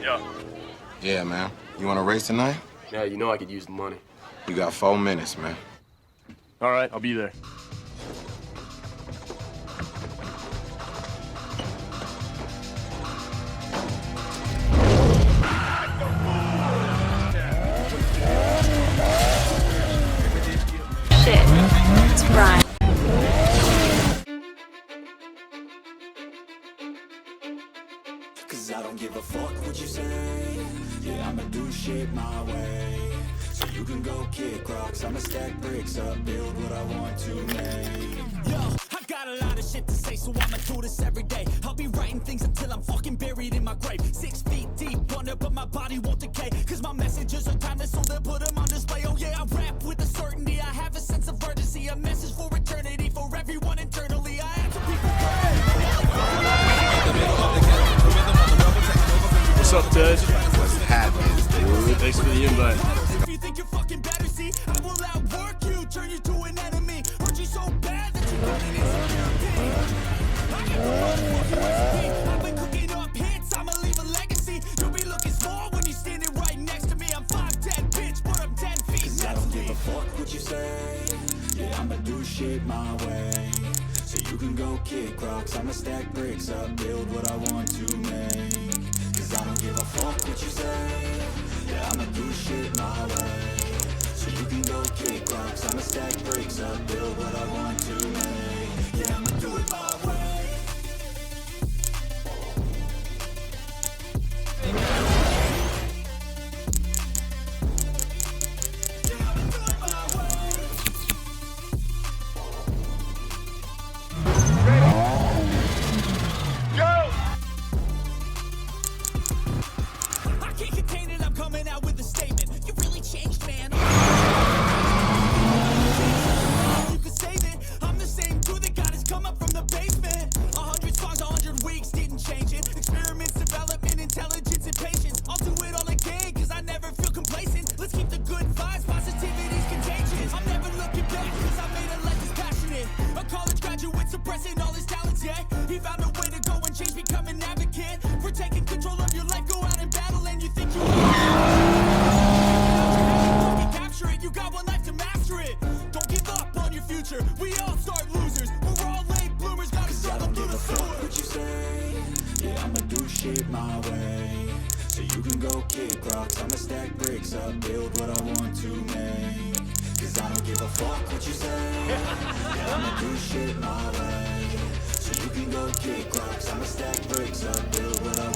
Yeah. Yeah, man. You want to race tonight? Yeah, you know I could use the money. You got 4 minutes, man. All right, I'll be there. Shit. It's Brian. Cause I don't give a fuck what you say. Yeah, I'ma do shit my way. So you can go kick rocks, I'ma stack bricks up, build what I want to make. Yo, I got a lot of shit to say, so I'ma do this every day. I'll be writing things until I'm fucking buried in my grave. 6 feet deep under, but my body won't decay. Cause my messages are timeless, so they'll put them on display. Oh yeah, I rap with a certainty, I have a sense of urgency. A message for eternity, for everyone internally. I answer people. What's up, Ted? What's happening, dude? Thanks for the invite. If you think you're fucking better, see, I will outwork you, turn you to an enemy. Hurt you so bad that you want an insecurity. I am the motherfucking recipe. I've been cooking up hits, I'ma leave a legacy. You'll be looking small when you're standing right next to me. I'm 5'10", bitch, but I'm 10 feet. Cause I don't give a fuck what you say. Yeah, I'ma do shit my way. So you can go kick rocks, I'ma stack bricks up, build what I want to make. I don't give a fuck what you say. Yeah, I'ma do shit my way. So you can go kick rocks, I'ma stack bricks up, build what I want to make. Yeah, I'ma do it my way. We all start losers. We're all late bloomers. Gotta struggle through the sewer. What you say? Yeah, I'ma do shit my way. So you can go kick rocks, I'ma stack bricks up, build what I want to make. Cause I don't give a fuck what you say. Yeah, I'ma do shit my way. So you can go kick rocks, I'ma stack bricks up, build what I want to make.